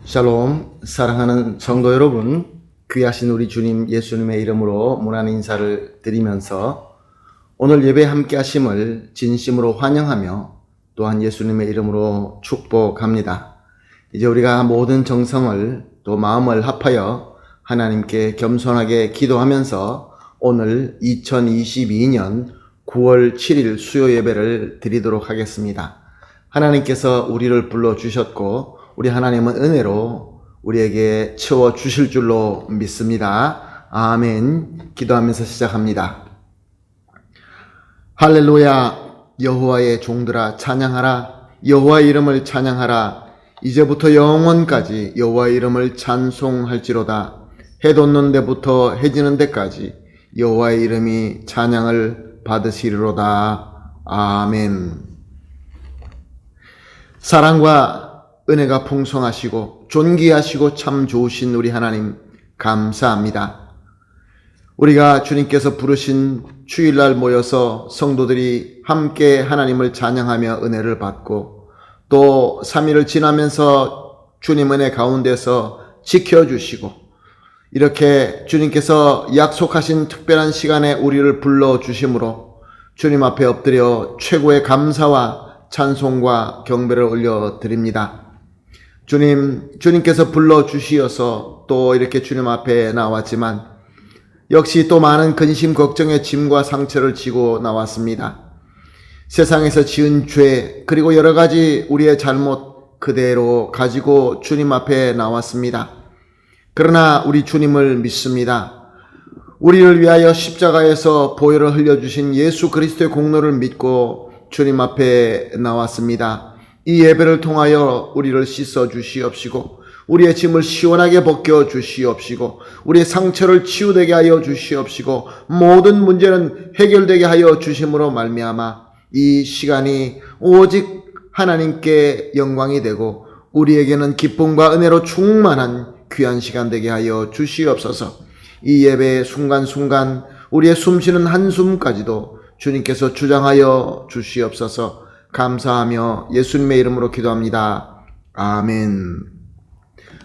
샬롬, 사랑하는 성도 여러분, 귀하신 우리 주님 예수님의 이름으로 문안 인사를 드리면서 오늘 예배 함께 하심을 진심으로 환영하며 또한 예수님의 이름으로 축복합니다. 이제 우리가 모든 정성을 또 마음을 합하여 하나님께 겸손하게 기도하면서 오늘 2022년 9월 7일 수요 예배를 드리도록 하겠습니다. 하나님께서 우리를 불러주셨고 우리 하나님은 은혜로 우리에게 채워주실 줄로 믿습니다. 아멘. 기도하면서 시작합니다. 할렐루야. 여호와의 종들아 찬양하라. 여호와의 이름을 찬양하라. 이제부터 영원까지 여호와의 이름을 찬송할지로다. 해 돋는 데부터 해 지는 데까지 여호와의 이름이 찬양을 받으시리로다. 아멘. 사랑과 은혜가 풍성하시고 존귀하시고 참 좋으신 우리 하나님 감사합니다. 우리가 주님께서 부르신 주일날 모여서 성도들이 함께 하나님을 찬양하며 은혜를 받고 또 3일을 지나면서 주님 은혜 가운데서 지켜주시고 이렇게 주님께서 약속하신 특별한 시간에 우리를 불러주심으로 주님 앞에 엎드려 최고의 감사와 찬송과 경배를 올려드립니다. 주님께서 불러주시어서 또 이렇게 주님 앞에 나왔지만 역시 또 많은 근심 걱정의 짐과 상처를 지고 나왔습니다. 세상에서 지은 죄 그리고 여러 가지 우리의 잘못 그대로 가지고 주님 앞에 나왔습니다. 그러나 우리 주님을 믿습니다. 우리를 위하여 십자가에서 보혈을 흘려주신 예수 그리스도의 공로를 믿고 주님 앞에 나왔습니다. 이 예배를 통하여 우리를 씻어 주시옵시고 우리의 짐을 시원하게 벗겨 주시옵시고 우리의 상처를 치유되게 하여 주시옵시고 모든 문제는 해결되게 하여 주심으로 말미암아 이 시간이 오직 하나님께 영광이 되고 우리에게는 기쁨과 은혜로 충만한 귀한 시간 되게 하여 주시옵소서. 이 예배의 순간순간 우리의 숨쉬는 한숨까지도 주님께서 주장하여 주시옵소서. 감사하며 예수님의 이름으로 기도합니다. 아멘.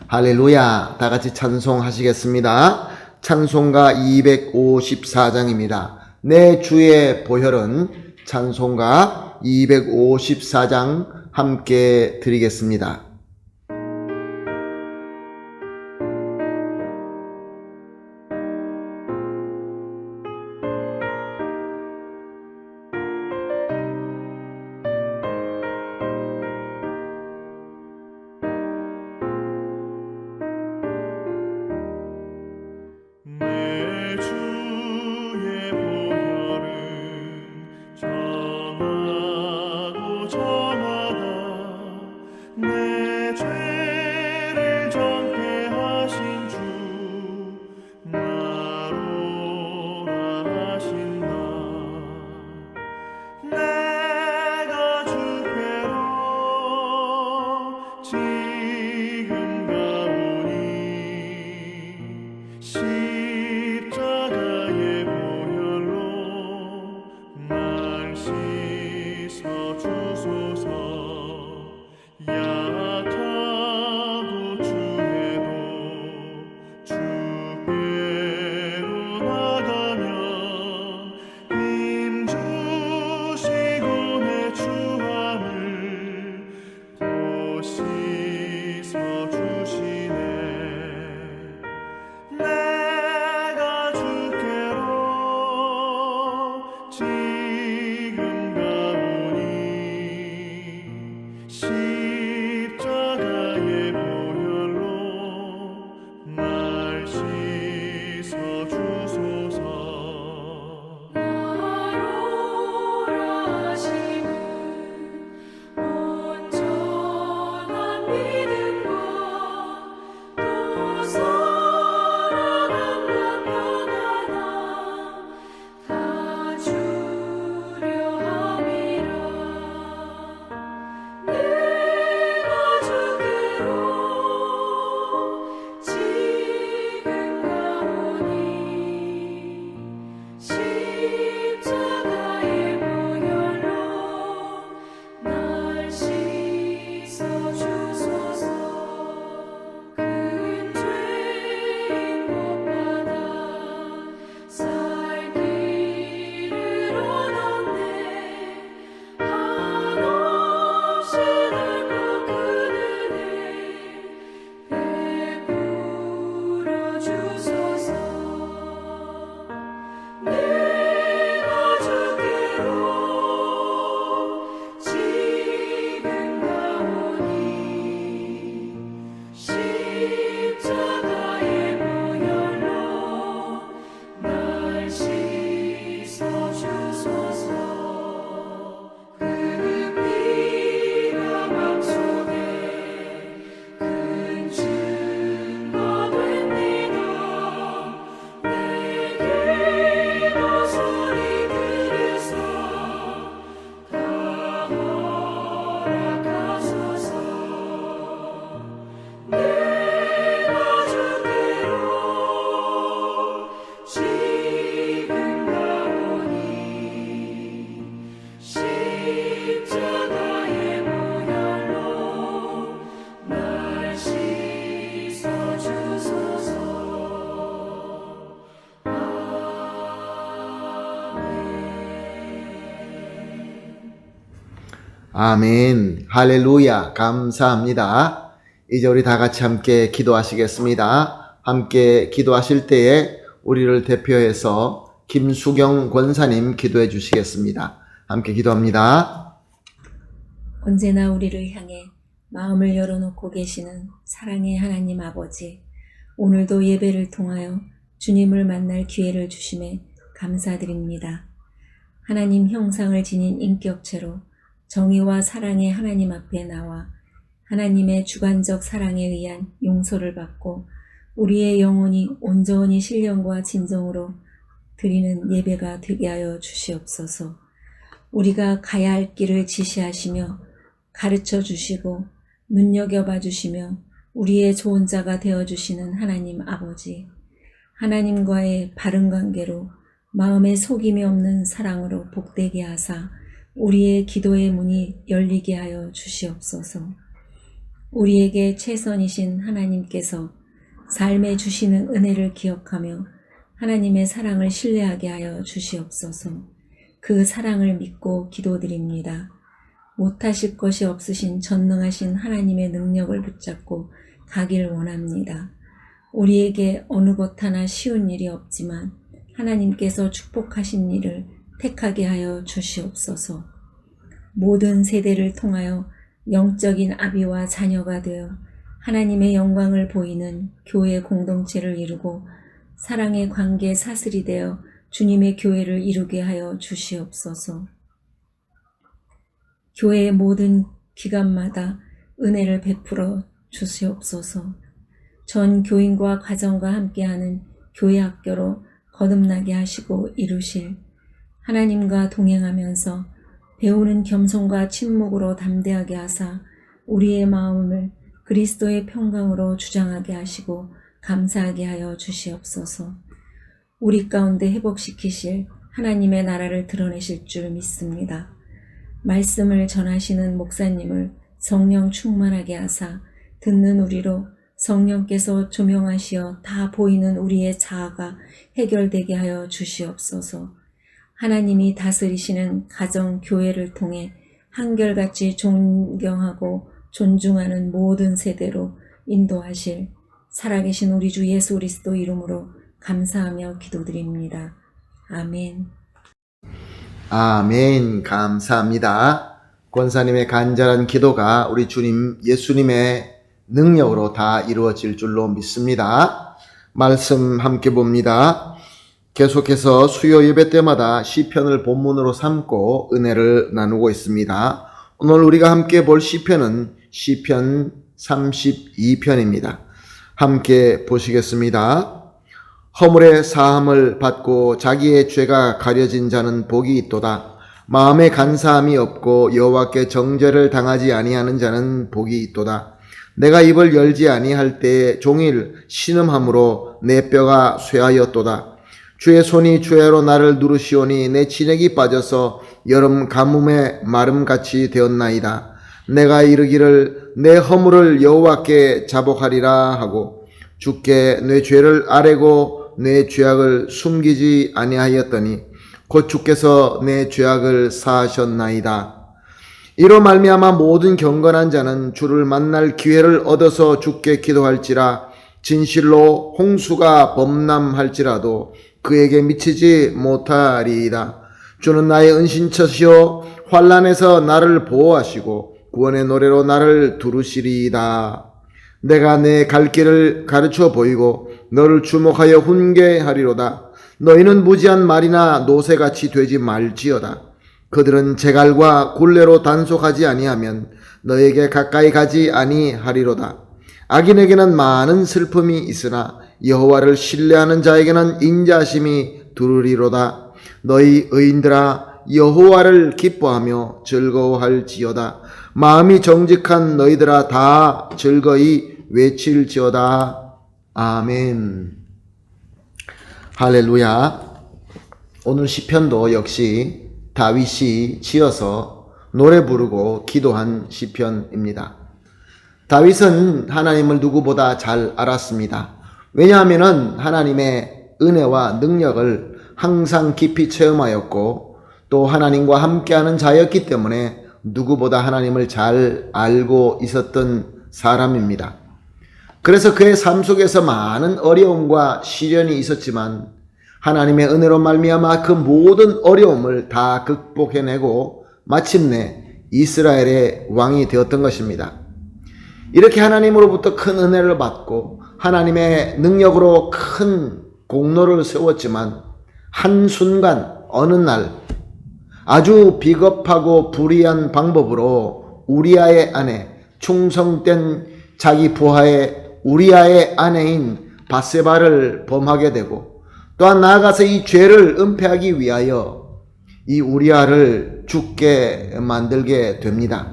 할렐루야. 다 같이 찬송하시겠습니다. 찬송가 254장입니다. 내 주의 보혈은 찬송가 254장 함께 드리겠습니다. 내 아멘. 할렐루야. 감사합니다. 이제 우리 다 같이 함께 기도하시겠습니다. 함께 기도하실 때에 우리를 대표해서 김수경 권사님 기도해 주시겠습니다. 함께 기도합니다. 언제나 우리를 향해 마음을 열어놓고 계시는 사랑의 하나님 아버지, 오늘도 예배를 통하여 주님을 만날 기회를 주심에 감사드립니다. 하나님 형상을 지닌 인격체로 정의와 사랑의 하나님 앞에 나와 하나님의 주관적 사랑에 의한 용서를 받고 우리의 영혼이 온전히 신령과 진정으로 드리는 예배가 되게 하여 주시옵소서. 우리가 가야 할 길을 지시하시며 가르쳐 주시고 눈여겨봐 주시며 우리의 좋은 자가 되어주시는 하나님 아버지, 하나님과의 바른 관계로 마음에 속임이 없는 사랑으로 복되게 하사 우리의 기도의 문이 열리게 하여 주시옵소서. 우리에게 최선이신 하나님께서 삶에 주시는 은혜를 기억하며 하나님의 사랑을 신뢰하게 하여 주시옵소서. 그 사랑을 믿고 기도드립니다. 못하실 것이 없으신 전능하신 하나님의 능력을 붙잡고 가길 원합니다. 우리에게 어느 것 하나 쉬운 일이 없지만 하나님께서 축복하신 일을 택하게 하여 주시옵소서. 모든 세대를 통하여 영적인 아비와 자녀가 되어 하나님의 영광을 보이는 교회 공동체를 이루고 사랑의 관계 사슬이 되어 주님의 교회를 이루게 하여 주시옵소서. 교회의 모든 기관마다 은혜를 베풀어 주시옵소서. 전 교인과 가정과 함께하는 교회 학교로 거듭나게 하시고 이루실 하나님과 동행하면서 배우는 겸손과 침묵으로 담대하게 하사 우리의 마음을 그리스도의 평강으로 주장하게 하시고 감사하게 하여 주시옵소서. 우리 가운데 회복시키실 하나님의 나라를 드러내실 줄 믿습니다. 말씀을 전하시는 목사님을 성령 충만하게 하사 듣는 우리로 성령께서 조명하시어 다 보이는 우리의 자아가 해결되게 하여 주시옵소서. 하나님이 다스리시는 가정, 교회를 통해 한결같이 존경하고 존중하는 모든 세대로 인도하실 살아계신 우리 주 예수 그리스도 이름으로 감사하며 기도드립니다. 아멘. 아멘. 감사합니다. 권사님의 간절한 기도가 우리 주님 예수님의 능력으로 다 이루어질 줄로 믿습니다. 말씀 함께 봅니다. 계속해서 수요 예배 때마다 시편을 본문으로 삼고 은혜를 나누고 있습니다. 오늘 우리가 함께 볼 시편은 시편 32편입니다. 함께 보시겠습니다. 허물의 사함을 받고 자기의 죄가 가려진 자는 복이 있도다. 마음에 간사함이 없고 여호와께 정죄를 당하지 아니하는 자는 복이 있도다. 내가 입을 열지 아니할 때에 종일 신음함으로 내 뼈가 쇠하였도다. 주의 손이 주야로 나를 누르시오니 내 진액이 빠져서 여름 가뭄에 마름같이 되었나이다. 내가 이르기를 내 허물을 여호와께 자복하리라 하고 주께 내 죄를 아뢰고 내 죄악을 숨기지 아니하였더니 곧 주께서 내 죄악을 사하셨나이다. 이로 말미암아 모든 경건한 자는 주를 만날 기회를 얻어서 주께 기도할지라. 진실로 홍수가 범람할지라도 그에게 미치지 못하리이다. 주는 나의 은신처시요 환난에서 나를 보호하시고 구원의 노래로 나를 두르시리이다. 내가 내 갈 길을 가르쳐 보이고 너를 주목하여 훈계하리로다. 너희는 무지한 말이나 노새같이 되지 말지어다. 그들은 제갈과 굴레로 단속하지 아니하면 너에게 가까이 가지 아니하리로다. 악인에게는 많은 슬픔이 있으나 여호와를 신뢰하는 자에게는 인자심이 두르리로다. 너희 의인들아 여호와를 기뻐하며 즐거워할지어다. 마음이 정직한 너희들아 다 즐거이 외칠지어다. 아멘. 할렐루야. 오늘 시편도 역시 다윗이 지어서 노래 부르고 기도한 시편입니다. 다윗은 하나님을 누구보다 잘 알았습니다. 왜냐하면 하나님의 은혜와 능력을 항상 깊이 체험하였고 또 하나님과 함께하는 자였기 때문에 누구보다 하나님을 잘 알고 있었던 사람입니다. 그래서 그의 삶 속에서 많은 어려움과 시련이 있었지만 하나님의 은혜로 말미암아 그 모든 어려움을 다 극복해내고 마침내 이스라엘의 왕이 되었던 것입니다. 이렇게 하나님으로부터 큰 은혜를 받고 하나님의 능력으로 큰 공로를 세웠지만 한순간 어느 날 아주 비겁하고 불의한 방법으로 우리아의 아내, 충성된 자기 부하의 우리아의 아내인 밧세바를 범하게 되고 또한 나아가서 이 죄를 은폐하기 위하여 이 우리아를 죽게 만들게 됩니다.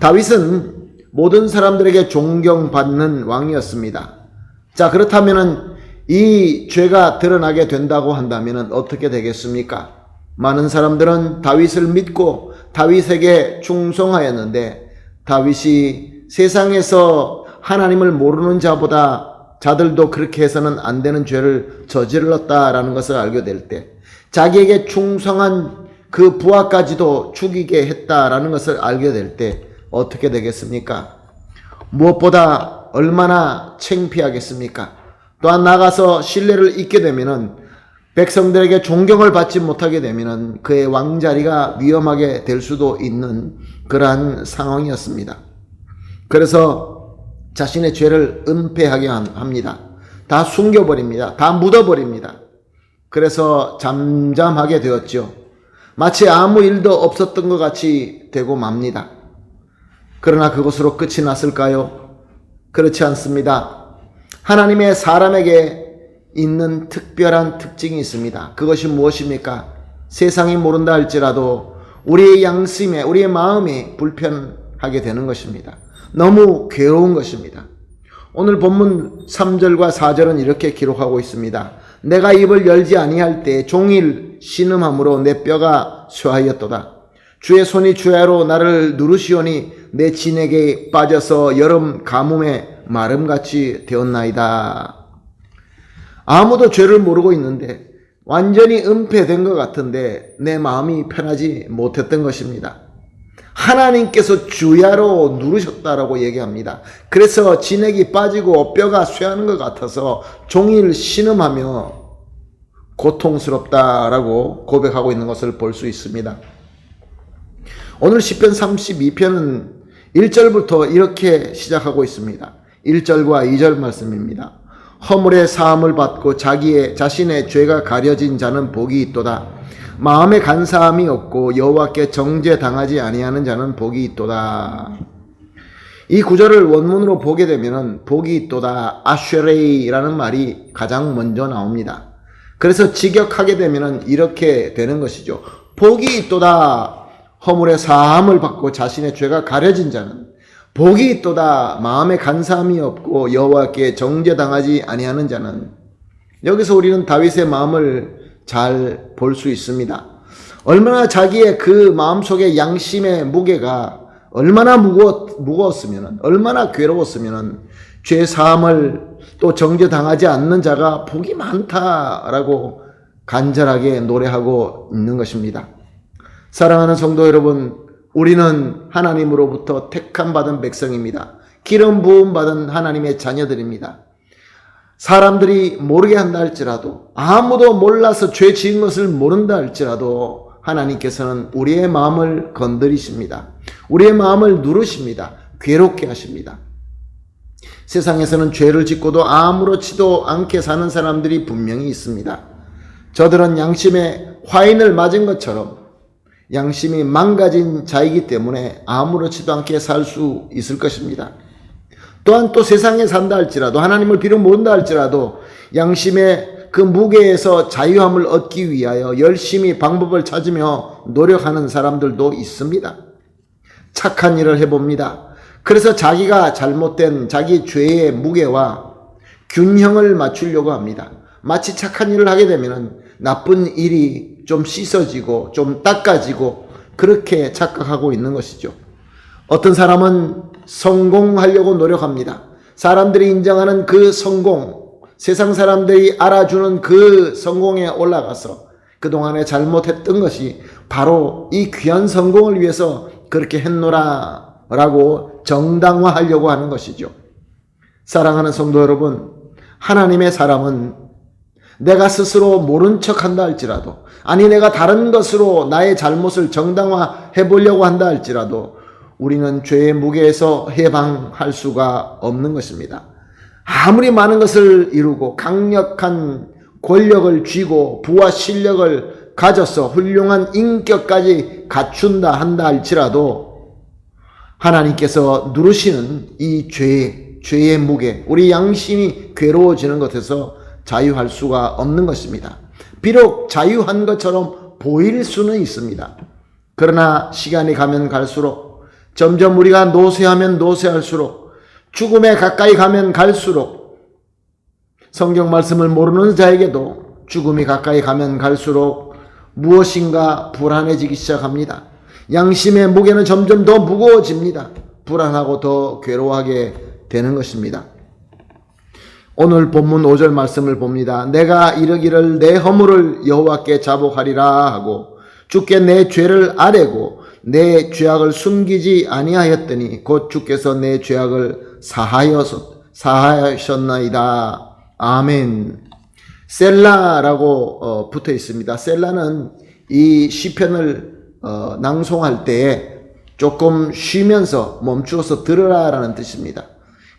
다윗은 모든 사람들에게 존경받는 왕이었습니다. 자, 그렇다면 이 죄가 드러나게 된다고 한다면 어떻게 되겠습니까? 많은 사람들은 다윗을 믿고 다윗에게 충성하였는데 다윗이 세상에서 하나님을 모르는 자들도 그렇게 해서는 안 되는 죄를 저질렀다라는 것을 알게 될 때 자기에게 충성한 그 부하까지도 죽이게 했다라는 것을 알게 될 때 어떻게 되겠습니까? 무엇보다 얼마나 창피하겠습니까? 또한 나가서 신뢰를 잊게 되면은 백성들에게 존경을 받지 못하게 되면은 그의 왕자리가 위험하게 될 수도 있는 그러한 상황이었습니다. 그래서 자신의 죄를 은폐하게 합니다. 다 숨겨버립니다. 다 묻어버립니다. 그래서 잠잠하게 되었죠. 마치 아무 일도 없었던 것 같이 되고 맙니다. 그러나 그것으로 끝이 났을까요? 그렇지 않습니다. 하나님의 사람에게 있는 특별한 특징이 있습니다. 그것이 무엇입니까? 세상이 모른다 할지라도 우리의 양심에, 우리의 마음이 불편하게 되는 것입니다. 너무 괴로운 것입니다. 오늘 본문 3절과 4절은 이렇게 기록하고 있습니다. 내가 입을 열지 아니할 때 종일 신음함으로 내 뼈가 쇠하였도다. 주의 손이 주야로 나를 누르시오니 내 진액에 빠져서 여름 가뭄에 마름같이 되었나이다. 아무도 죄를 모르고 있는데 완전히 은폐된 것 같은데 내 마음이 편하지 못했던 것입니다. 하나님께서 주야로 누르셨다라고 얘기합니다. 그래서 진액이 빠지고 뼈가 쇠하는 것 같아서 종일 신음하며 고통스럽다라고 고백하고 있는 것을 볼 수 있습니다. 오늘 시편 32편은 1절부터 이렇게 시작하고 있습니다. 1절과 2절 말씀입니다. 허물의 사함을 받고 자신의 죄가 가려진 자는 복이 있도다. 마음에 간사함이 없고 여호와께 정죄당하지 아니하는 자는 복이 있도다. 이 구절을 원문으로 보게 되면 복이 있도다, 아쉐레이라는 말이 가장 먼저 나옵니다. 그래서 직역하게 되면 이렇게 되는 것이죠. 복이 있도다. 허물의 사함을 받고 자신의 죄가 가려진 자는 복이 있도다. 마음에 간사함이 없고 여호와께 정죄당하지 아니하는 자는. 여기서 우리는 다윗의 마음을 잘 볼 수 있습니다. 얼마나 자기의 그 마음속의 양심의 무게가 얼마나 무거웠으면, 얼마나 괴로웠으면 죄 사함을 또 정죄당하지 않는 자가 복이 많다라고 간절하게 노래하고 있는 것입니다. 사랑하는 성도 여러분, 우리는 하나님으로부터 택함 받은 백성입니다. 기름 부음 받은 하나님의 자녀들입니다. 사람들이 모르게 한다 할지라도, 아무도 몰라서 죄 지은 것을 모른다 할지라도 하나님께서는 우리의 마음을 건드리십니다. 우리의 마음을 누르십니다. 괴롭게 하십니다. 세상에서는 죄를 짓고도 아무렇지도 않게 사는 사람들이 분명히 있습니다. 저들은 양심에 화인을 맞은 것처럼 양심이 망가진 자이기 때문에 아무렇지도 않게 살 수 있을 것입니다. 또한 또 세상에 산다 할지라도, 하나님을 비록 모른다 할지라도 양심의 그 무게에서 자유함을 얻기 위하여 열심히 방법을 찾으며 노력하는 사람들도 있습니다. 착한 일을 해봅니다. 그래서 자기가 잘못된 자기 죄의 무게와 균형을 맞추려고 합니다. 마치 착한 일을 하게 되면 나쁜 일이 좀 씻어지고 좀 닦아지고 그렇게 착각하고 있는 것이죠. 어떤 사람은 성공하려고 노력합니다. 사람들이 인정하는 그 성공, 세상 사람들이 알아주는 그 성공에 올라가서 그동안에 잘못했던 것이 바로 이 귀한 성공을 위해서 그렇게 했노라 라고 정당화하려고 하는 것이죠. 사랑하는 성도 여러분, 하나님의 사람은 내가 스스로 모른 척 한다 할지라도, 아니 내가 다른 것으로 나의 잘못을 정당화해 보려고 한다 할지라도 우리는 죄의 무게에서 해방할 수가 없는 것입니다. 아무리 많은 것을 이루고 강력한 권력을 쥐고 부와 실력을 가져서 훌륭한 인격까지 갖춘다 한다 할지라도 하나님께서 누르시는 이 죄의 무게, 우리 양심이 괴로워지는 것에서 자유할 수가 없는 것입니다. 비록 자유한 것처럼 보일 수는 있습니다. 그러나 시간이 가면 갈수록, 점점 우리가 노쇠하면 노쇠할수록, 죽음에 가까이 가면 갈수록, 성경 말씀을 모르는 자에게도 죽음이 가까이 가면 갈수록 무엇인가 불안해지기 시작합니다. 양심의 무게는 점점 더 무거워집니다. 불안하고 더 괴로워하게 되는 것입니다. 오늘 본문 5절 말씀을 봅니다. 내가 이르기를 내 허물을 여호와께 자복하리라 하고 주께 내 죄를 아뢰고 내 죄악을 숨기지 아니하였더니 곧 주께서 내 죄악을 사하셨나이다. 아멘. 셀라라고 붙어 있습니다. 셀라는 이 시편을 낭송할 때에 조금 쉬면서 멈추어서 들으라라는 뜻입니다.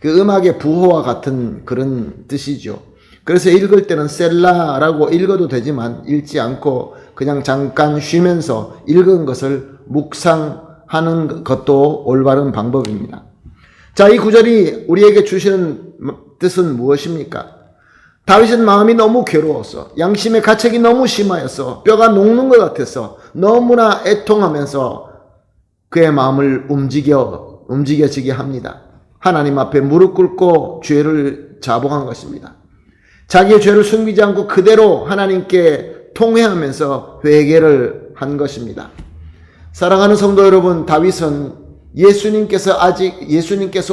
그 음악의 부호와 같은 그런 뜻이죠. 그래서 읽을 때는 셀라라고 읽어도 되지만 읽지 않고 그냥 잠깐 쉬면서 읽은 것을 묵상하는 것도 올바른 방법입니다. 자, 이 구절이 우리에게 주시는 뜻은 무엇입니까? 다윗은 마음이 너무 괴로워서, 양심의 가책이 너무 심하여서, 뼈가 녹는 것 같아서 너무나 애통하면서 그의 마음을 움직여지게 합니다. 하나님 앞에 무릎 꿇고 죄를 자복한 것입니다. 자기의 죄를 숨기지 않고 그대로 하나님께 통회하면서 회개를 한 것입니다. 사랑하는 성도 여러분, 다윗은 예수님께서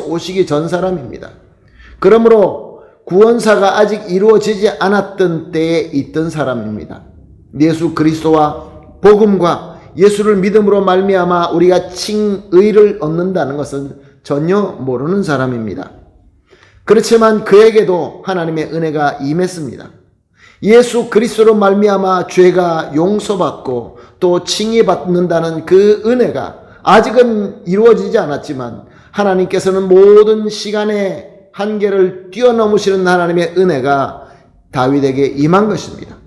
오시기 전 사람입니다. 그러므로 구원사가 아직 이루어지지 않았던 때에 있던 사람입니다. 예수 그리스도와 복음과 예수를 믿음으로 말미암아 우리가 칭의를 얻는다는 것은 전혀 모르는 사람입니다. 그렇지만 그에게도 하나님의 은혜가 임했습니다. 예수 그리스도로 말미암아 죄가 용서받고 또 칭의받는다는 그 은혜가 아직은 이루어지지 않았지만 하나님께서는 모든 시간의 한계를 뛰어넘으시는 하나님의 은혜가 다윗에게 임한 것입니다.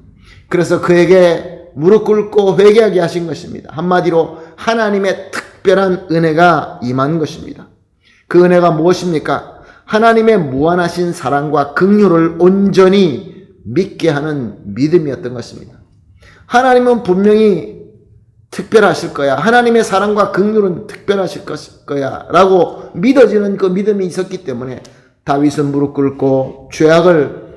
그래서 그에게 무릎 꿇고 회개하게 하신 것입니다. 한마디로 하나님의 특별한 은혜가 임한 것입니다. 그 은혜가 무엇입니까? 하나님의 무한하신 사랑과 긍휼을 온전히 믿게 하는 믿음이었던 것입니다. 하나님은 분명히 특별하실 거야. 하나님의 사랑과 긍휼은 특별하실 거야 라고 믿어지는 그 믿음이 있었기 때문에 다윗은 무릎 꿇고 죄악을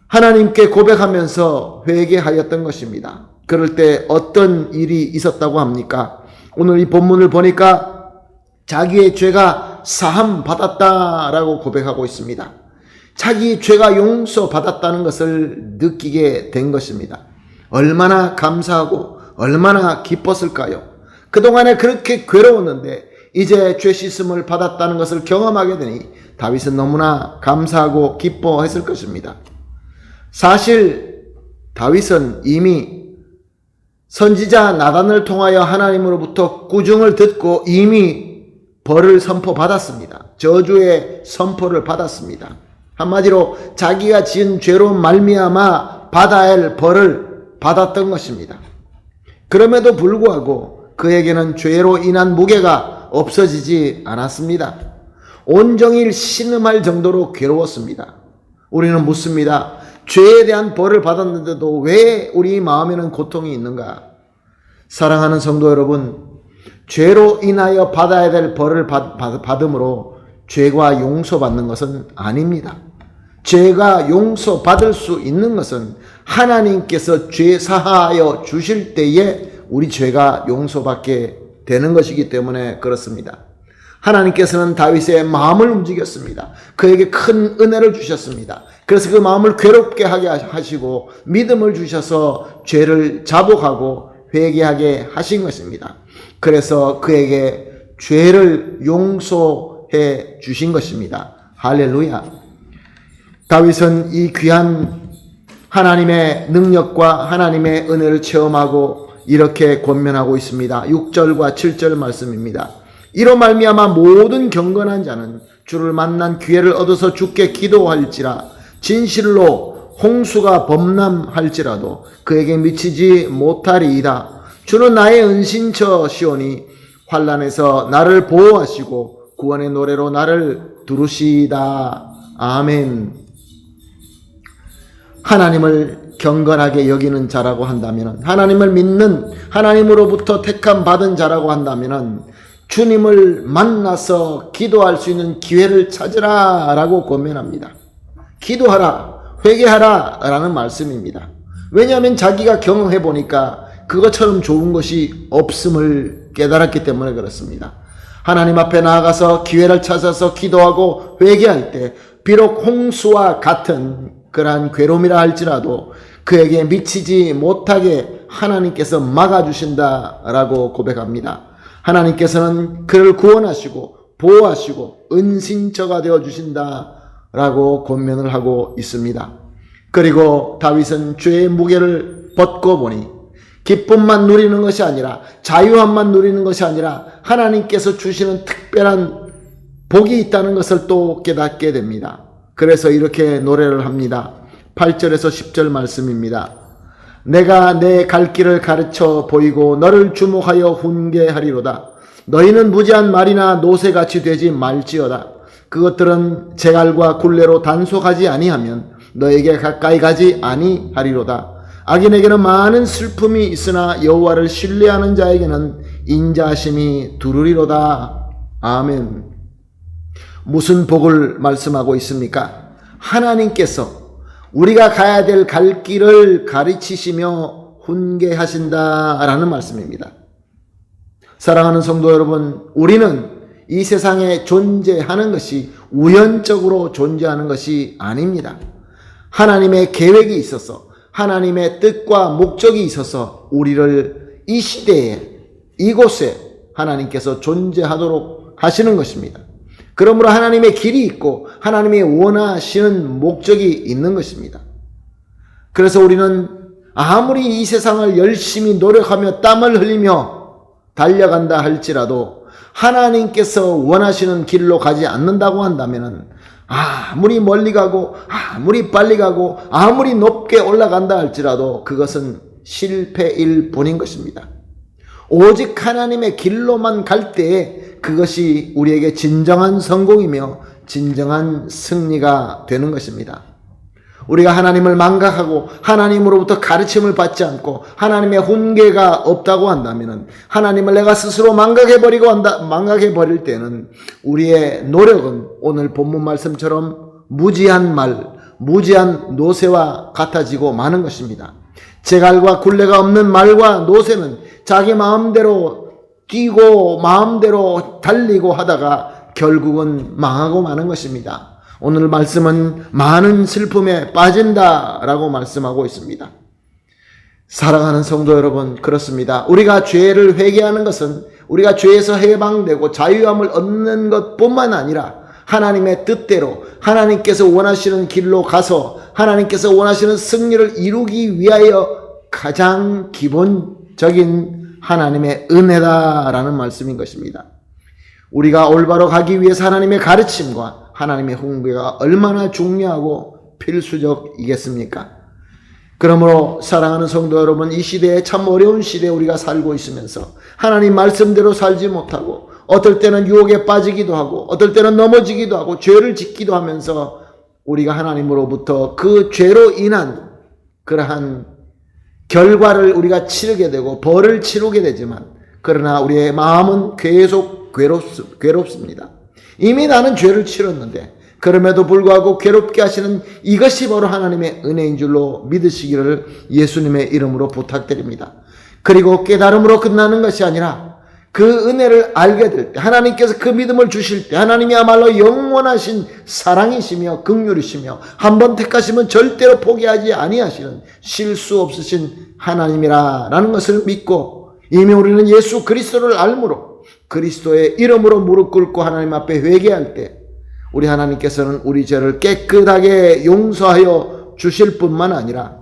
하나님께 고백하면서 회개하였던 것입니다. 그럴 때 어떤 일이 있었다고 합니까? 오늘 이 본문을 보니까 자기의 죄가 사함 받았다라고 고백하고 있습니다. 자기 죄가 용서받았다는 것을 느끼게 된 것입니다. 얼마나 감사하고 얼마나 기뻤을까요? 그동안에 그렇게 괴로웠는데 이제 죄 씻음을 받았다는 것을 경험하게 되니 다윗은 너무나 감사하고 기뻐했을 것입니다. 사실 다윗은 이미 선지자 나단을 통하여 하나님으로부터 꾸중을 듣고 이미 벌을 선포받았습니다. 저주의 선포를 받았습니다. 한마디로 자기가 지은 죄로 말미암아 받아야 할 벌을 받았던 것입니다. 그럼에도 불구하고 그에게는 죄로 인한 무게가 없어지지 않았습니다. 온종일 신음할 정도로 괴로웠습니다. 우리는 묻습니다. 죄에 대한 벌을 받았는데도 왜 우리 마음에는 고통이 있는가? 사랑하는 성도 여러분, 죄로 인하여 받아야 될 벌을 받음으로 죄가 용서받는 것은 아닙니다. 죄가 용서받을 수 있는 것은 하나님께서 죄 사하여 주실 때에 우리 죄가 용서받게 되는 것이기 때문에 그렇습니다. 하나님께서는 다윗의 마음을 움직였습니다. 그에게 큰 은혜를 주셨습니다. 그래서 그 마음을 괴롭게 하게 하시고 믿음을 주셔서 죄를 자복하고 회개하게 하신 것입니다. 그래서 그에게 죄를 용서해 주신 것입니다. 할렐루야. 다윗은 이 귀한 하나님의 능력과 하나님의 은혜를 체험하고 이렇게 권면하고 있습니다. 6절과 7절 말씀입니다. 이로 말미암아 모든 경건한 자는 주를 만난 기회를 얻어서 주께 기도할지라. 진실로 홍수가 범람할지라도 그에게 미치지 못하리이다. 주는 나의 은신처시오니 환난에서 나를 보호하시고 구원의 노래로 나를 두르시다. 아멘. 하나님을 경건하게 여기는 자라고 한다면, 하나님을 믿는, 하나님으로부터 택함 받은 자라고 한다면 주님을 만나서 기도할 수 있는 기회를 찾으라 라고 권면합니다. 기도하라, 회개하라 라는 말씀입니다. 왜냐하면 자기가 경험해 보니까 그것처럼 좋은 것이 없음을 깨달았기 때문에 그렇습니다. 하나님 앞에 나아가서 기회를 찾아서 기도하고 회개할 때 비록 홍수와 같은 그러한 괴로움이라 할지라도 그에게 미치지 못하게 하나님께서 막아주신다라고 고백합니다. 하나님께서는 그를 구원하시고 보호하시고 은신처가 되어주신다라고 권면을 하고 있습니다. 그리고 다윗은 죄의 무게를 벗고 보니 기쁨만 누리는 것이 아니라 자유함만 누리는 것이 아니라 하나님께서 주시는 특별한 복이 있다는 것을 또 깨닫게 됩니다. 그래서 이렇게 노래를 합니다. 8절에서 10절 말씀입니다. 내가 내 갈 길을 가르쳐 보이고 너를 주목하여 훈계하리로다. 너희는 무지한 말이나 노새같이 되지 말지어다. 그것들은 제갈과 굴레로 단속하지 아니하면 너에게 가까이 가지 아니하리로다. 악인에게는 많은 슬픔이 있으나 여호와를 신뢰하는 자에게는 인자하심이 두루리로다. 아멘. 무슨 복을 말씀하고 있습니까? 하나님께서 우리가 가야 될 갈 길을 가르치시며 훈계하신다라는 말씀입니다. 사랑하는 성도 여러분, 우리는 이 세상에 존재하는 것이 우연적으로 존재하는 것이 아닙니다. 하나님의 계획이 있어서, 하나님의 뜻과 목적이 있어서 우리를 이 시대에, 이곳에 하나님께서 존재하도록 하시는 것입니다. 그러므로 하나님의 길이 있고 하나님이 원하시는 목적이 있는 것입니다. 그래서 우리는 아무리 이 세상을 열심히 노력하며 땀을 흘리며 달려간다 할지라도 하나님께서 원하시는 길로 가지 않는다고 한다면 아무리 멀리 가고 아무리 빨리 가고 아무리 높게 올라간다 할지라도 그것은 실패일 뿐인 것입니다. 오직 하나님의 길로만 갈 때에 그것이 우리에게 진정한 성공이며 진정한 승리가 되는 것입니다. 우리가 하나님을 망각하고 하나님으로부터 가르침을 받지 않고 하나님의 훈계가 없다고 한다면 하나님을 내가 스스로 망각해버릴 때는 우리의 노력은 오늘 본문 말씀처럼 무지한 말, 무지한 노새와 같아지고 마는 것입니다. 제갈과 굴레가 없는 말과 노새는 자기 마음대로 뛰고 마음대로 달리고 하다가 결국은 망하고 마는 것입니다. 오늘 말씀은 많은 슬픔에 빠진다라고 말씀하고 있습니다. 사랑하는 성도 여러분, 그렇습니다. 우리가 죄를 회개하는 것은 우리가 죄에서 해방되고 자유함을 얻는 것뿐만 아니라 하나님의 뜻대로 하나님께서 원하시는 길로 가서 하나님께서 원하시는 승리를 이루기 위하여 가장 기본적인 하나님의 은혜다라는 말씀인 것입니다. 우리가 올바로 가기 위해서 하나님의 가르침과 하나님의 훈계가 얼마나 중요하고 필수적이겠습니까? 그러므로 사랑하는 성도 여러분, 이 시대에 참 어려운 시대에 우리가 살고 있으면서 하나님 말씀대로 살지 못하고 어떨 때는 유혹에 빠지기도 하고 어떨 때는 넘어지기도 하고 죄를 짓기도 하면서 우리가 하나님으로부터 그 죄로 인한 그러한 결과를 우리가 치르게 되고 벌을 치르게 되지만 그러나 우리의 마음은 계속 괴롭습니다. 이미 나는 죄를 치렀는데 그럼에도 불구하고 괴롭게 하시는 이것이 바로 하나님의 은혜인 줄로 믿으시기를 예수님의 이름으로 부탁드립니다. 그리고 깨달음으로 끝나는 것이 아니라 그 은혜를 알게 될 때, 하나님께서 그 믿음을 주실 때, 하나님이야말로 영원하신 사랑이시며 긍휼이시며 한 번 택하시면 절대로 포기하지 아니하시는 실수 없으신 하나님이라는 것을 믿고, 이미 우리는 예수 그리스도를 알므로 그리스도의 이름으로 무릎 꿇고 하나님 앞에 회개할 때 우리 하나님께서는 우리 죄를 깨끗하게 용서하여 주실 뿐만 아니라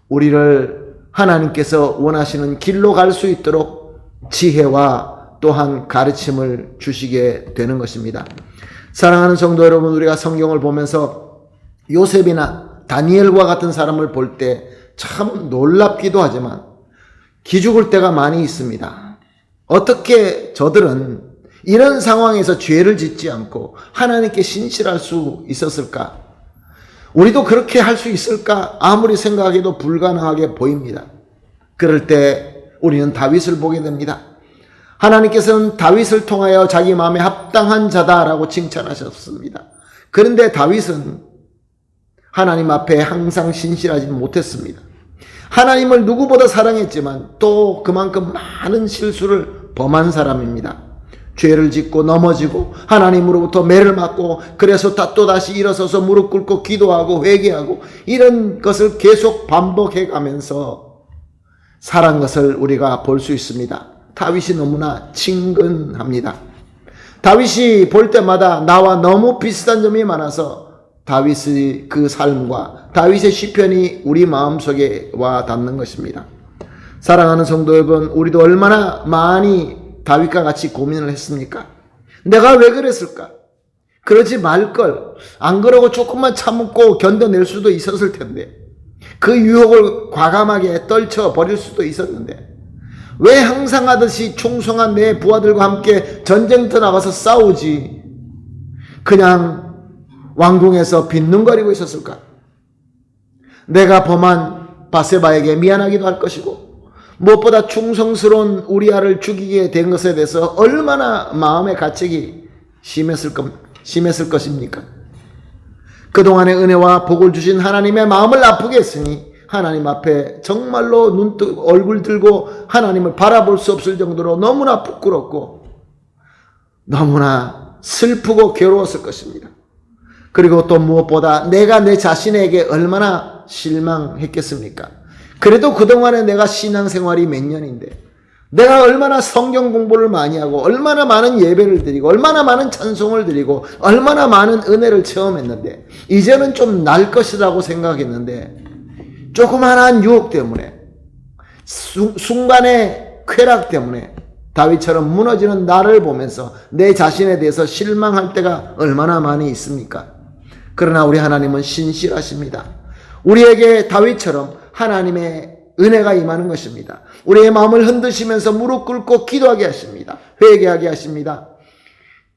우리를 하나님께서 원하시는 길로 갈 수 있도록 지혜와 또한 가르침을 주시게 되는 것입니다. 사랑하는 성도 여러분, 우리가 성경을 보면서 요셉이나 다니엘과 같은 사람을 볼 때 참 놀랍기도 하지만 기죽을 때가 많이 있습니다. 어떻게 저들은 이런 상황에서 죄를 짓지 않고 하나님께 신실할 수 있었을까? 우리도 그렇게 할 수 있을까? 아무리 생각해도 불가능하게 보입니다. 그럴 때 우리는 다윗을 보게 됩니다. 하나님께서는 다윗을 통하여 자기 마음에 합당한 자다라고 칭찬하셨습니다. 그런데 다윗은 하나님 앞에 항상 신실하지 못했습니다. 하나님을 누구보다 사랑했지만 또 그만큼 많은 실수를 범한 사람입니다. 죄를 짓고 넘어지고 하나님으로부터 매를 맞고, 그래서 또다시 일어서서 무릎 꿇고 기도하고 회개하고 이런 것을 계속 반복해 가면서 살아간 것을 우리가 볼 수 있습니다. 다윗이 너무나 친근합니다. 다윗이 볼 때마다 나와 너무 비슷한 점이 많아서 다윗의 그 삶과 다윗의 시편이 우리 마음속에 와 닿는 것입니다. 사랑하는 성도 여러분, 우리도 얼마나 많이 다윗과 같이 고민을 했습니까? 내가 왜 그랬을까? 그러지 말걸. 안 그러고 조금만 참고 견뎌낼 수도 있었을 텐데, 그 유혹을 과감하게 떨쳐버릴 수도 있었는데, 왜 항상 하듯이 충성한 내 부하들과 함께 전쟁터 나가서 싸우지 그냥 왕궁에서 빈둥거리고 있었을까? 내가 범한 바세바에게 미안하기도 할 것이고, 무엇보다 충성스러운 우리아를 죽이게 된 것에 대해서 얼마나 마음의 가책이 심했을 것입니까? 그동안의 은혜와 복을 주신 하나님의 마음을 아프게 했으니 하나님 앞에 정말로 얼굴 들고 하나님을 바라볼 수 없을 정도로 너무나 부끄럽고 너무나 슬프고 괴로웠을 것입니다. 그리고 또 무엇보다 내가 내 자신에게 얼마나 실망했겠습니까? 그래도 그동안에 내가 신앙생활이 몇 년인데, 내가 얼마나 성경 공부를 많이 하고 얼마나 많은 예배를 드리고 얼마나 많은 찬송을 드리고 얼마나 많은 은혜를 체험했는데, 이제는 좀 날 것이라고 생각했는데 조그만한 유혹 때문에, 순간의 쾌락 때문에 다윗처럼 무너지는 나를 보면서 내 자신에 대해서 실망할 때가 얼마나 많이 있습니까? 그러나 우리 하나님은 신실하십니다. 우리에게 다윗처럼 하나님의 은혜가 임하는 것입니다. 우리의 마음을 흔드시면서 무릎 꿇고 기도하게 하십니다. 회개하게 하십니다.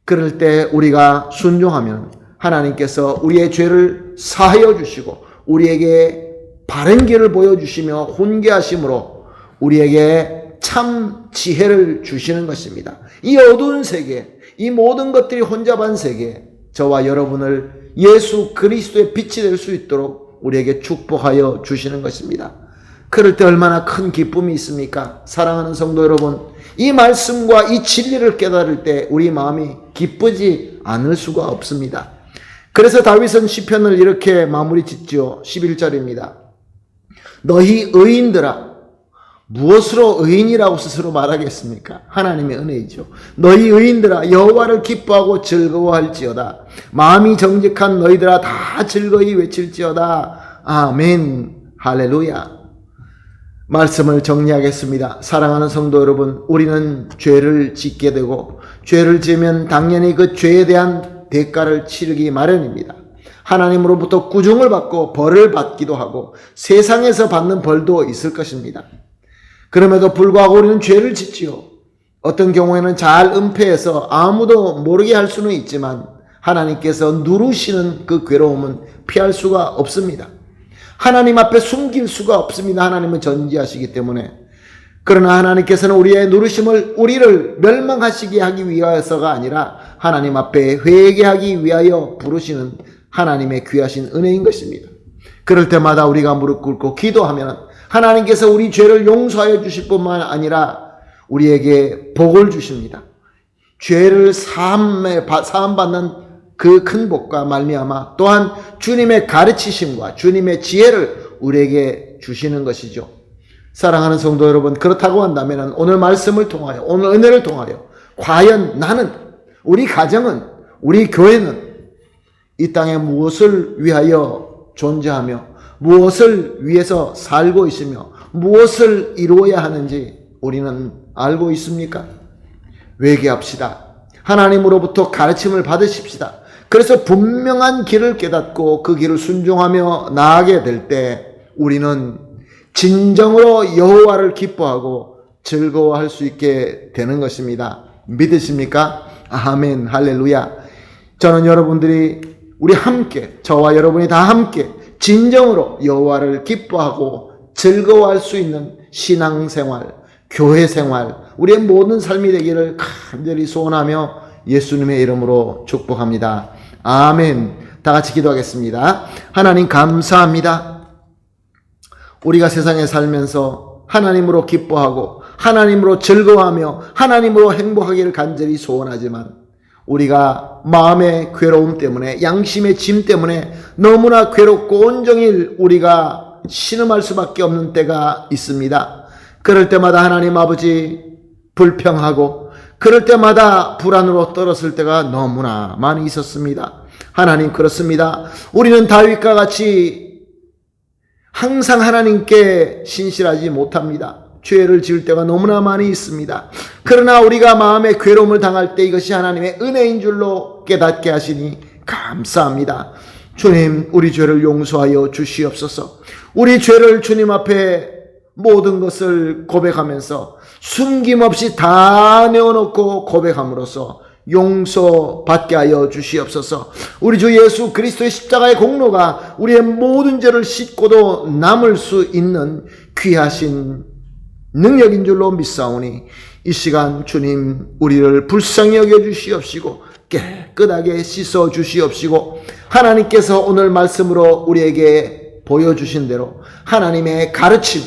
그럴 때 우리가 순종하면 하나님께서 우리의 죄를 사하여 주시고 우리에게 바른 길을 보여주시며 훈계하심으로 우리에게 참 지혜를 주시는 것입니다. 이 어두운 세계, 이 모든 것들이 혼잡한 세계, 저와 여러분을 예수 그리스도의 빛이 될 수 있도록 우리에게 축복하여 주시는 것입니다. 그럴 때 얼마나 큰 기쁨이 있습니까? 사랑하는 성도 여러분, 이 말씀과 이 진리를 깨달을 때 우리 마음이 기쁘지 않을 수가 없습니다. 그래서 다윗은 시편을 이렇게 마무리 짓죠. 11절입니다. 너희 의인들아, 무엇으로 의인이라고 스스로 말하겠습니까? 하나님의 은혜이죠. 너희 의인들아, 여호와를 기뻐하고 즐거워할지어다. 마음이 정직한 너희들아, 다 즐거이 외칠지어다. 아멘. 할렐루야. 말씀을 정리하겠습니다. 사랑하는 성도 여러분, 우리는 죄를 짓게 되고 죄를 지으면 당연히 그 죄에 대한 대가를 치르기 마련입니다. 하나님으로부터 꾸중을 받고 벌을 받기도 하고 세상에서 받는 벌도 있을 것입니다. 그럼에도 불구하고 우리는 죄를 짓지요. 어떤 경우에는 잘 은폐해서 아무도 모르게 할 수는 있지만 하나님께서 누르시는 그 괴로움은 피할 수가 없습니다. 하나님 앞에 숨길 수가 없습니다. 하나님은 전지하시기 때문에. 그러나 하나님께서는 우리의 누르심을 우리를 멸망하시게 하기 위하여서가 아니라 하나님 앞에 회개하기 위하여 부르시는 하나님의 귀하신 은혜인 것입니다. 그럴 때마다 우리가 무릎 꿇고 기도하면 하나님께서 우리 죄를 용서하여 주실 뿐만 아니라 우리에게 복을 주십니다. 죄를 사함받는 그 큰 복과 말미암아 또한 주님의 가르치심과 주님의 지혜를 우리에게 주시는 것이죠. 사랑하는 성도 여러분, 그렇다고 한다면 오늘 말씀을 통하여, 오늘 은혜를 통하여 과연 나는, 우리 가정은, 우리 교회는 이 땅에 무엇을 위하여 존재하며 무엇을 위해서 살고 있으며 무엇을 이루어야 하는지 우리는 알고 있습니까? 회개합시다. 하나님으로부터 가르침을 받으십시다. 그래서 분명한 길을 깨닫고 그 길을 순종하며 나아가게 될 때 우리는 진정으로 여호와를 기뻐하고 즐거워할 수 있게 되는 것입니다. 믿으십니까? 아멘, 할렐루야. 저는 여러분들이 우리 함께, 저와 여러분이 다 함께 진정으로 여호와를 기뻐하고 즐거워할 수 있는 신앙생활, 교회생활, 우리의 모든 삶이 되기를 간절히 소원하며 예수님의 이름으로 축복합니다. 아멘. 다 같이 기도하겠습니다. 하나님 감사합니다. 우리가 세상에 살면서 하나님으로 기뻐하고 하나님으로 즐거워하며 하나님으로 행복하기를 간절히 소원하지만 우리가 마음의 괴로움 때문에, 양심의 짐 때문에 너무나 괴롭고 온종일 우리가 신음할 수밖에 없는 때가 있습니다. 그럴 때마다 하나님 아버지 불평하고 그럴 때마다 불안으로 떨었을 때가 너무나 많이 있었습니다. 하나님, 그렇습니다. 우리는 다윗과 같이 항상 하나님께 신실하지 못합니다. 죄를 지을 때가 너무나 많이 있습니다. 그러나 우리가 마음의 괴로움을 당할 때 이것이 하나님의 은혜인 줄로 깨닫게 하시니 감사합니다. 주님, 우리 죄를 용서하여 주시옵소서. 우리 죄를 주님 앞에 모든 것을 고백하면서 숨김없이 다 내어놓고 고백함으로써 용서받게 하여 주시옵소서. 우리 주 예수 그리스도의 십자가의 공로가 우리의 모든 죄를 씻고도 남을 수 있는 귀하신 능력인 줄로 믿사오니 이 시간 주님, 우리를 불쌍히 여겨 주시옵시고 깨끗하게 씻어 주시옵시고 하나님께서 오늘 말씀으로 우리에게 보여주신 대로 하나님의 가르침,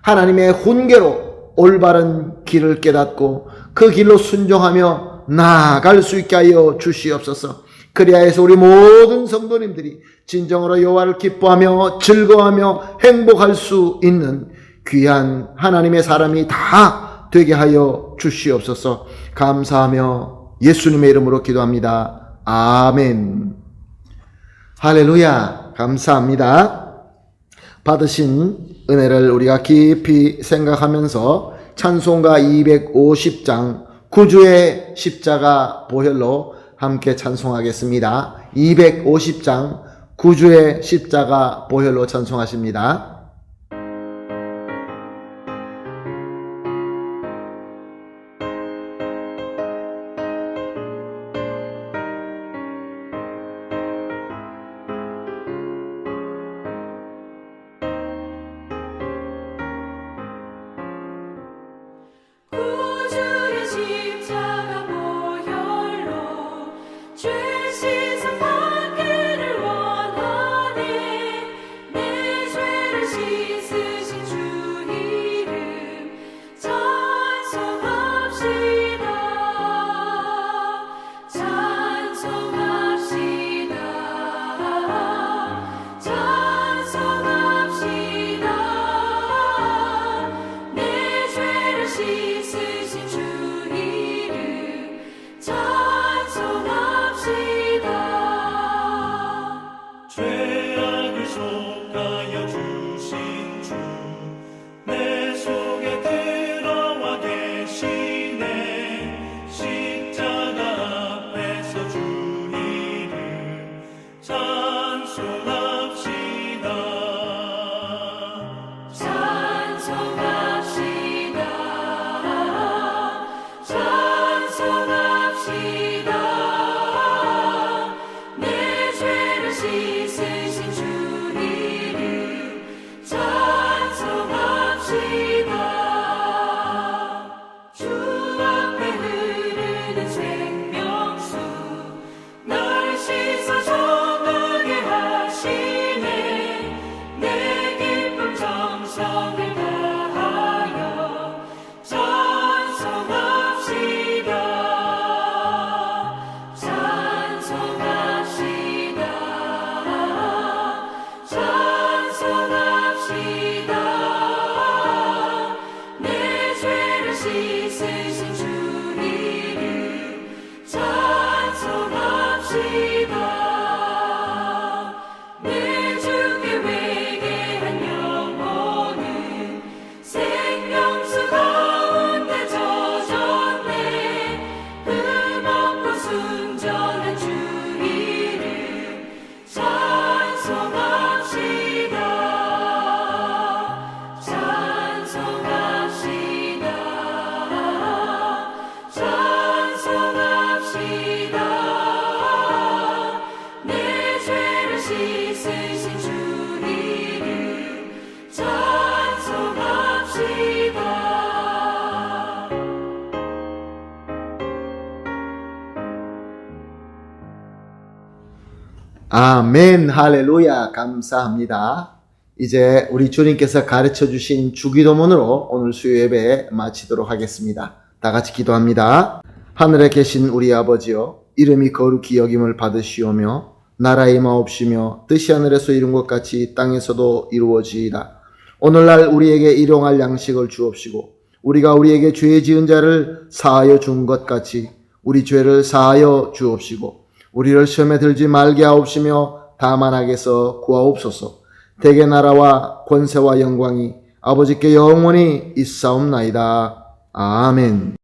하나님의 훈계로 올바른 길을 깨닫고 그 길로 순종하며 나아갈 수 있게 하여 주시옵소서. 그리하여서 우리 모든 성도님들이 진정으로 여호와를 기뻐하며 즐거워하며 행복할 수 있는 귀한 하나님의 사람이 다 되게 하여 주시옵소서. 감사하며 예수님의 이름으로 기도합니다. 아멘. 할렐루야. 감사합니다. 받으신 은혜를 우리가 깊이 생각하면서 찬송가 250장 구주의 십자가 보혈로 함께 찬송하겠습니다. 250장 구주의 십자가 보혈로 찬송하십니다. 구주의 십자가 보혈로 죄 씻음받기를 원하네. 내 죄를 씻으신 주 이름 찬송합시다. 찬송합시다. 찬송합시다. 내 죄를 씻으신 주 이름 찬송합시다. 죄악을 속하여 주신 주 내 속에 들어와 계시네. 십자가 앞에서 주 이름 찬송합시다. 찬송합시다. 찬송합시다. 내 죄를 씻으신 주 이름 아멘, 할렐루야, 감사합니다. 이제 우리 주님께서 가르쳐 주신 주기도문으로 오늘 수요 예배 마치도록 하겠습니다. 다 같이 기도합니다. 하늘에 계신 우리 아버지여, 이름이 거룩히 여김을 받으시오며 나라의 마옵시며 뜻이 하늘에서 이룬 것 같이 땅에서도 이루어지이다. 오늘날 우리에게 일용할 양식을 주옵시고 우리가 우리에게 죄 지은 자를 사하여 준 것 같이 우리 죄를 사하여 주옵시고 우리를 시험에 들지 말게 하옵시며 다만 악에서 구하옵소서. 대개 나라와 권세와 영광이 아버지께 영원히 있사옵나이다. 아멘.